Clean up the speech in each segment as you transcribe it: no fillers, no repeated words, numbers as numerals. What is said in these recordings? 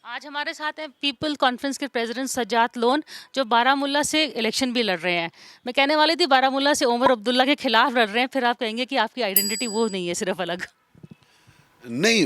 आज हमारे साथ हैं पीपल कॉन्फ्रेंस के प्रेसिडेंट सज्जाद लोन, जो बारामुल्ला से इलेक्शन भी लड़ रहे हैं। मैं कहने वाली थी बारामुल्ला से उमर अब्दुल्ला के खिलाफ लड़ रहे हैं, फिर आप कहेंगे कि आपकी आइडेंटिटी वो नहीं है, सिर्फ अलग। नहीं,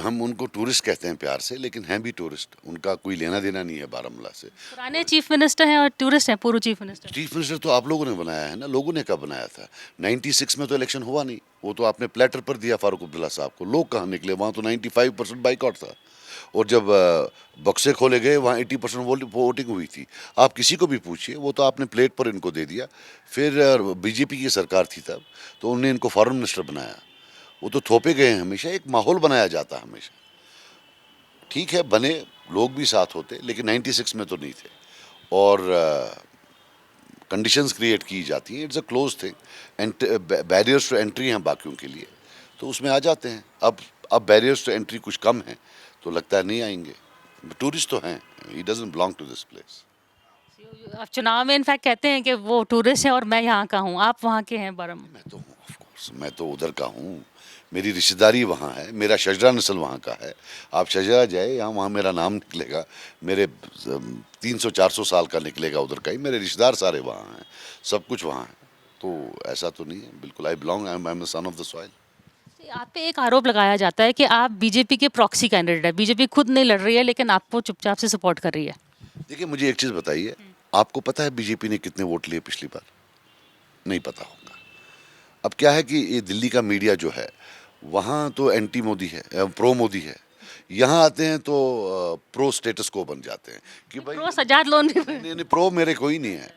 हम उनको टूरिस्ट कहते हैं प्यार से, लेकिन हैं भी टूरिस्ट। उनका कोई लेना देना नहीं है बारामूला से। पुराने चीफ मिनिस्टर हैं और टूरिस्ट हैं, पूर्व चीफ मिनिस्टर। चीफ मिनिस्टर तो आप लोगों ने बनाया है ना। लोगों ने कब बनाया था? 96 में तो इलेक्शन हुआ नहीं। वो तो आपने प्लेटर पर दिया फारूक अब्दुल्ला साहब को। लोग कहाँ निकले? वहाँ तो 95% बाइकआउट था। और जब बक्से खोले गए, वहाँ 80% वोटिंग हुई थी। आप किसी को भी पूछिए, वो तो आपने प्लेट पर इनको दे दिया। फिर बीजेपी की सरकार थी तब, तो उन्होंने इनको फॉरेन मिनिस्टर बनाया। वो तो थोपे गए हैं हमेशा। एक माहौल बनाया जाता हमेशा। ठीक है, बने, लोग भी साथ होते, लेकिन 96 में तो नहीं थे। और कंडीशंस क्रिएट की जाती हैं। It's a close thing. Barriers to entry हैं बाकियों के लिए, तो उसमें आ जाते हैं। अब बैरियर्स टू एंट्री कुछ कम है, तो लगता है नहीं आएंगे। टूरिस्ट तो हैं। He doesn't belong to this place. आप चुनाव में इनफैक्ट कहते हैं कि वो टूरिस्ट हैं और मैं यहाँ का हूँ, आप वहाँ के हैं बारामुल्ला। मैं तो हूँ, ऑफ कोर्स। मैं तो उधर का हूँ। मेरी रिश्तेदारी वहाँ है। मेरा शजरा नस्ल वहाँ का है। आप शजरा जाए, यहाँ वहाँ मेरा नाम निकलेगा। मेरे 300-400 साल का निकलेगा उधर का ही। मेरे रिश्तेदार सारे वहाँ हैं। सब कुछ वहाँ है। तो ऐसा तो नहीं है। बिल्कुल, I am the son of the soil. आप पे एक आरोप लगाया जाता है कि आप बीजेपी के प्रॉक्सी कैंडिडेट है, बीजेपी खुद नहीं लड़ रही है लेकिन आपको चुपचाप से सपोर्ट कर रही है। देखिए, मुझे एक चीज़ बताइए। आपको पता है बीजेपी ने कितने वोट लिए पिछली बार? नहीं पता होगा। अब क्या है कि ये दिल्ली का मीडिया जो है, वहाँ तो एंटी मोदी है, प्रो मोदी है। यहाँ आते हैं तो प्रो स्टेटस को बन जाते हैं कि भाई प्रो सज्जाद लोन भी। नहीं नहीं नहीं, प्रो मेरे कोई नहीं है।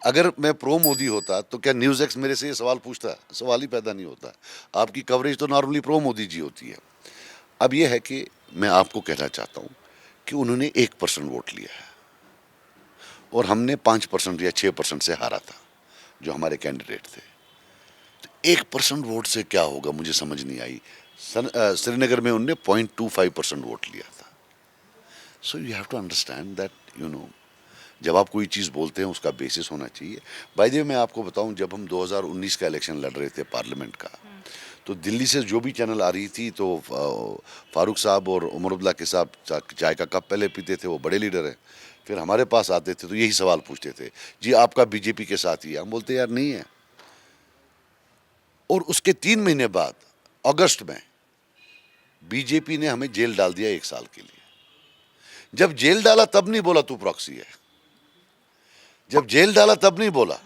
अगर मैं प्रो मोदी होता तो क्या न्यूज़ एक्स मेरे से ये सवाल पूछता? सवाल ही पैदा नहीं होता। आपकी कवरेज तो नॉर्मली प्रो मोदी जी होती है। अब ये है कि मैं आपको कहना चाहता हूँ कि उन्होंने 1% वोट लिया है, और हमने 5% या 6% से हारा था, जो हमारे कैंडिडेट थे। 1% वोट से क्या होगा, मुझे समझ नहीं आई। श्रीनगर में उनने 0.25% वोट लिया था। So you have to understand that, जब आप कोई चीज़ बोलते हैं उसका बेसिस होना चाहिए। बाय द वे, मैं आपको बताऊं, जब हम 2019 का इलेक्शन लड़ रहे थे पार्लियामेंट का, तो दिल्ली से जो भी चैनल आ रही थी, तो फारूक साहब और उमर अब्दुल्ला के साहब चाय का कप पहले पीते थे। वो बड़े लीडर हैं। फिर हमारे पास आते थे तो यही सवाल पूछते थे, जी आपका बीजेपी के साथ ही है? हम बोलते यार नहीं है। और उसके 3 महीने बाद, अगस्त में, बीजेपी ने हमें जेल डाल दिया 1 साल के लिए। जब जेल डाला तब नहीं बोला तू प्रॉक्सी है। जब जेल डाला तब नहीं बोला।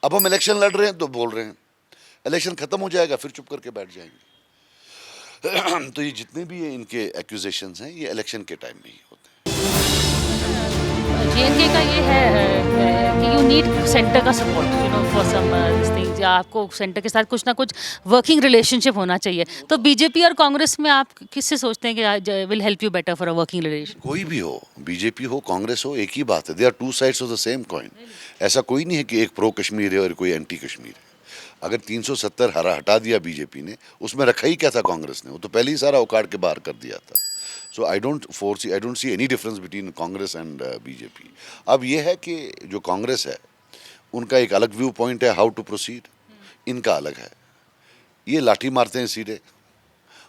अब हम इलेक्शन लड़ रहे हैं तो बोल रहे हैं। इलेक्शन खत्म हो जाएगा फिर चुप करके बैठ जाएंगे। तो ये जितने भी इनके एक्यूजेशंस हैं, ये इलेक्शन के टाइम में ही होते हैं। जेएनके का ये है कि यू नीड सेंटर का support, for some this things, या आपको सेंटर के साथ कुछ ना कुछ वर्किंग रिलेशनशिप होना चाहिए। तो बीजेपी और कांग्रेस में आप किससे सोचते हैं कि will help you better for a working relation? कोई भी हो, बीजेपी हो, कांग्रेस हो, एक ही बात है। They are two sides of the same coin. ऐसा कोई नहीं है कि एक प्रो कश्मीर है और कोई एंटी कश्मीर है। अगर 370 हटा दिया बीजेपी ने, उसमें रखा ही क्या था कांग्रेस ने? वो तो पहले ही सारा उखाड़ के बाहर कर दिया था। So I don't see any difference between Congress and BJP. अब ये है कि जो कांग्रेस है, उनका एक अलग व्यू पॉइंट है हाउ टू प्रोसीड। इनका अलग है। ये लाठी मारते हैं सीधे,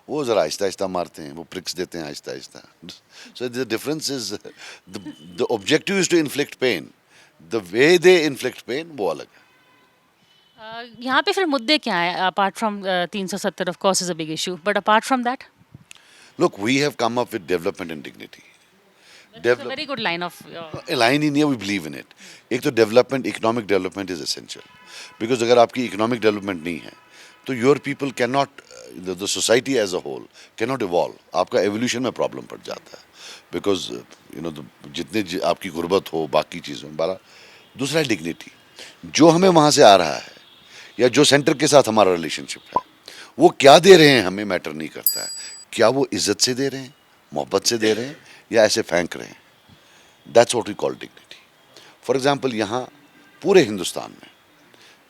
वो ज़रा आहिस्ता आहिस्ता मारते हैं, वो प्रिक्स देते हैं आहिस्ता आहिस्ता। So the difference is, the objective is to inflict pain. The way they inflict pain वो अलग है। यहाँ पे फिर मुद्दे क्या हैं apart from 370? Of course is a big issue, but apart from that look, we have come up with development and dignity. Develop very good line of. Line ही नहीं है, वी बिलीव इन इट। एक तो development, economic development is essential. Because अगर आपकी economic development नहीं है, तो your people can not, the society as a whole can not evolve. आपका एवोल्यूशन में प्रॉब्लम पड़ जाता है। बिकॉज जितने आपकी गुर्बत हो, बाकी चीज़ों में बारा। दूसरा है डिग्निटी। जो हमें वहाँ से आ रहा है, या जो सेंटर के साथ हमारा रिलेशनशिप है, वो क्या दे रहे हैं हमें मैटर नहीं करता है। क्या वो इज्जत से दे रहे हैं, मोहब्बत से दे रहे हैं, या ऐसे फेंक रहे हैं? That's what we call dignity. For example, यहाँ पूरे हिंदुस्तान में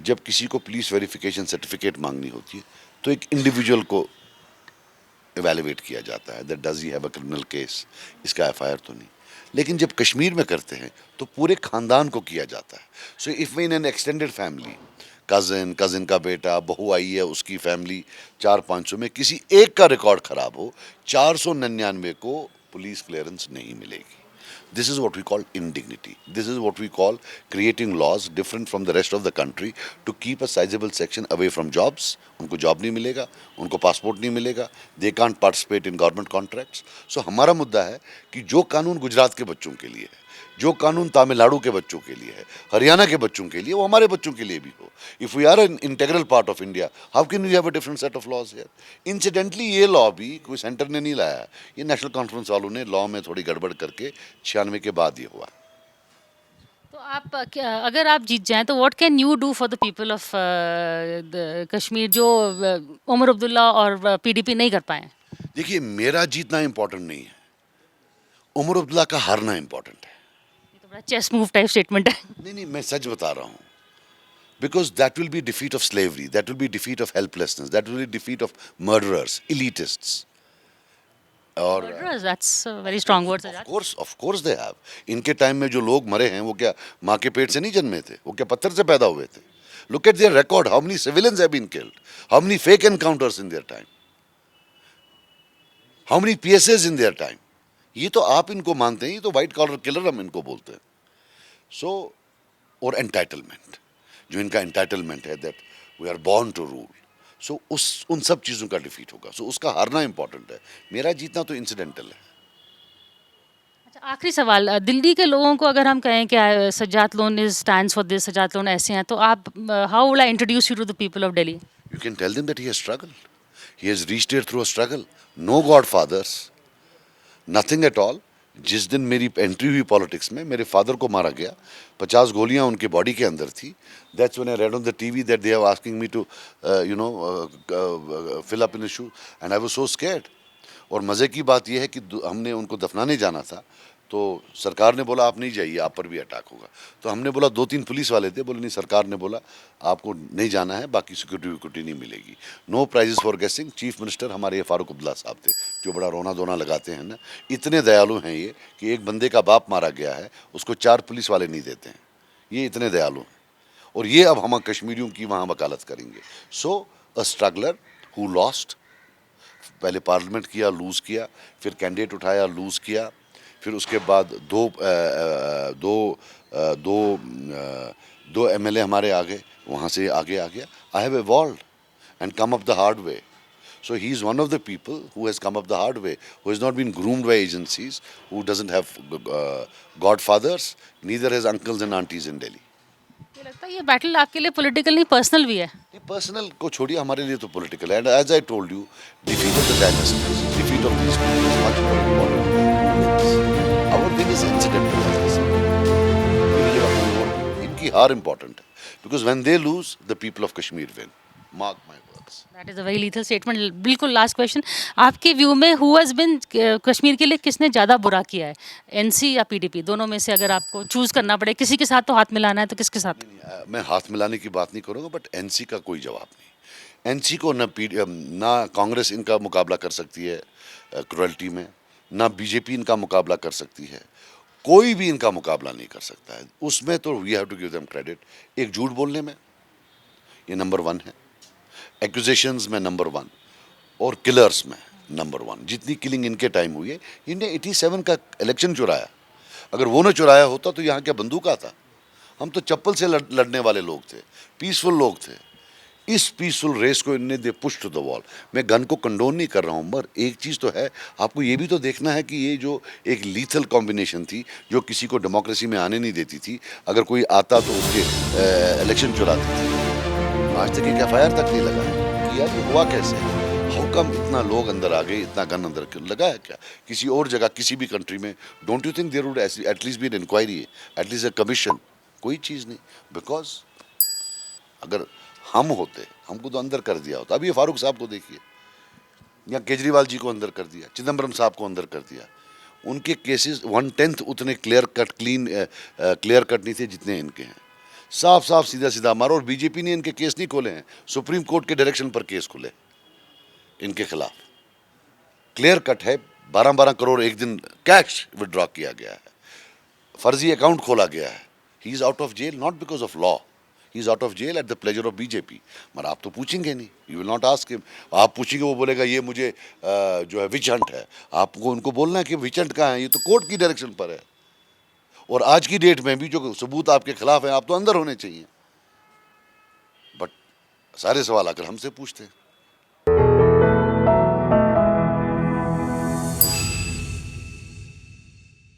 जब किसी को पुलिस वेरिफिकेशन सर्टिफिकेट मांगनी होती है, तो एक इंडिविजुअल को एवेलुएट किया जाता है, that does he have a criminal case, इसका एफआईआर तो नहीं। लेकिन जब कश्मीर में करते हैं तो पूरे खानदान को किया जाता है। So if in an extended family, cousin का बेटा, बहू आई है, उसकी फैमिली 400-500 में किसी एक का रिकॉर्ड खराब हो, 499 को पुलिस क्लियरेंस नहीं मिलेगी. This is what we call indignity. This is what we call creating laws different from the rest of the country to keep a sizable section away from jobs. उनको job नहीं मिलेगा, उनको passport नहीं मिलेगा, they can't participate in government contracts. So हमारा मुद्दा है कि जो कानून गुजरात के बच्चों के लिए है, जो कानून तमिलनाडु के बच्चों के लिए है, हरियाणा के बच्चों के लिए, वो हमारे बच्चों के लिए भी हो. If we are an integral part of India, how can we have a different set of laws here? Incidentally ये लॉ भी कोई सेंटर ने नहीं लाया, ये नेशनल कॉन्फ्रेंस वालों ने लॉ में थोड़ी गड़बड़ करके 96 के बाद ये हुआ. तो आप अगर आप जीत जाएं तो what can you do for the people of Kashmir जो उमर अब्दुल्ला और पीडीपी नहीं कर पाए? देखिए, मेरा जीतना इम्पोर्टेंट नहीं है, उमर अब्दुल्ला का हारना इम्पोर्टेंट है. ये तो बड़ा चेस मूव टाइप स्टेटमेंट है. नहीं, मैं सच बता रहा हूँ. Because that will be defeat of slavery, that will be defeat of helplessness, that will be defeat of murderers, elitists. और Murderers, that's a very strong word, Sajad. of course they have. इनके time में जो लोग मरे हैं वो क्या माँ के पेट से नहीं जन्मे थे, वो क्या पत्थर से पैदा हुए थे. Look at their record, how many civilians have been killed, how many fake encounters in their time, how many PSAs in their time. ये तो आप इनको मानते हैं, ये तो व्हाइट कॉलर किलर हम इनको बोलते हैं. सो और एंटाइटलमेंट, जो इनका एंटाइटलमेंट है that we are born to rule, so उन सब चीज़ों का डिफीट होगा. सो उसका हारना इंपॉर्टेंट है, मेरा जीतना तो इंसिडेंटल है. अच्छा, आखिरी सवाल, दिल्ली के लोगों को अगर हम कहें कि Sajjad Lone is stands for this, Sajjad Lone ऐसे हैं, तो आप how will I introduce you to the people of Delhi? You can tell them that he has struggled. He has reached here through a struggle. No godfathers, nothing at all. जिस दिन मेरी entry हुई politics में, मेरे father को मारा गया, 50 गोलियां उनके बॉडी के अंदर थी. That's when I read on the TV that they are asking me to fill up in a shoe and I was so scared. और मज़े की बात यह है कि हमने उनको दफनाने जाना था, तो सरकार ने बोला आप नहीं जाइए, आप पर भी अटैक होगा. तो हमने बोला, 2-3 पुलिस वाले थे, बोले नहीं, सरकार ने बोला आपको नहीं जाना है, बाकी सिक्योरिटी विक्योरिटी नहीं मिलेगी. No prizes for guessing. Chief minister हमारे ये फारूक अब्दुल्ला साहब थे, जो बड़ा रोना धोना लगाते हैं ना. इतने दयालु हैं ये कि एक बंदे का बाप मारा गया है, उसको 4 पुलिस वाले नहीं देते हैं. ये इतने दयालु हैं. और ये अब हम कश्मीरियों की वहाँ वकालत करेंगे. सो अ स्ट्रगलर हु लॉस्ट, पहले पार्लियामेंट किया, लूज़ किया, फिर कैंडिडेट उठाया, लूज़ किया, फिर उसके बाद दो एमएलए हमारे आगे, वहाँ से आगे आ गया. I have evolved and come up the hard way. So he is one of the people who has come up the hard way, who has not been groomed by agencies, who doesn't have godfathers, neither has uncles and aunties in Delhi. मुझे लगता है ये battle आपके लिए political नहीं, personal भी है. Personal को छोड़िए, हमारे लिए तो पॉलिटिकल है. And as I told you, defeat of the dynasties, defeat of these people is much more important. Our win is incidental. इनकी हार इंपॉर्टेंट है, because when they lose the people of Kashmir win. Mark my words. That is a very lethal statement. बिल्कुल last question, आपके view में who has been Kashmir के लिए किसने ज़्यादा बुरा किया है, एनसी या पीडीपी? दोनों में से अगर आपको चूज करना पड़े, किसी के साथ तो हाथ मिलाना है, तो किसके साथ? मैं हाथ मिलाने की बात नहीं करूँगा, बट एनसी का कोई जवाब नहीं. एनसी को ना कांग्रेस इनका मुकाबला कर सकती है क्रुएल्टी में, ना बीजेपी इनका मुकाबला कर सकती है, कोई भी इनका मुकाबला नहीं कर सकता है. उसमें तो we have to give them credit. एक झूठ बोलने में ये नंबर 1 है, एक्यूजेशंस में नंबर 1, और किलर्स में नंबर 1. जितनी किलिंग इनके टाइम हुई है, इन्हें 87 का इलेक्शन चुराया. अगर वो न चुराया होता तो यहाँ क्या बंदूक आता? हम तो चप्पल से लड़ने वाले लोग थे, पीसफुल लोग थे. इस पीसफुल रेस को इनने they push to the wall. मैं गन को कंडोन नहीं कर रहा हूँ, मगर एक चीज़ तो है, आपको ये भी तो देखना है कि ये जो एक लीथल कॉम्बिनेशन थी, जो किसी को डेमोक्रेसी में आने नहीं देती थी, अगर कोई आता तो उसके इलेक्शन चुराती थी. आज तक एक FIR तक नहीं लगा है कि यार ये हुआ कैसे. हाउ कम इतना लोग अंदर आ गए, इतना गन अंदर लगा है क्या? किसी और जगह, किसी भी कंट्री में, don't you think there would at least be an inquiry, at least a commission? कोई चीज़ नहीं. बिकॉज अगर हम होते, हमको तो अंदर कर दिया होता. अभी ये फारूक साहब को देखिए, या केजरीवाल जी को अंदर कर दिया, चिदम्बरम साहब को अंदर कर दिया. उनके केसेस 1/10 उतने क्लियर कट नहीं थे जितने इनके हैं. साफ साफ सीधा सीधा मारो. और बीजेपी ने इनके केस नहीं खोले हैं, सुप्रीम कोर्ट के डायरेक्शन पर केस खुले इनके खिलाफ. क्लियर कट है. 12-12 करोड़ एक दिन कैश विड्रॉ किया गया है, फर्जी अकाउंट खोला गया है. He is out of jail not because of law, he is out of jail at the pleasure of BJP. मगर आप तो पूछेंगे नहीं, you will not ask him. आप पूछेंगे वो बोलेगा ये मुझे जो है विच हंट है। आपको उनको बोलना है कि विच हंट कहाँ है, ये तो कोर्ट की डायरेक्शन पर है। और आज की डेट में भी जो सबूत आपके खिलाफ है, आप तो अंदर होने चाहिए। बट सारे सवाल आकर हमसे पूछते हैं।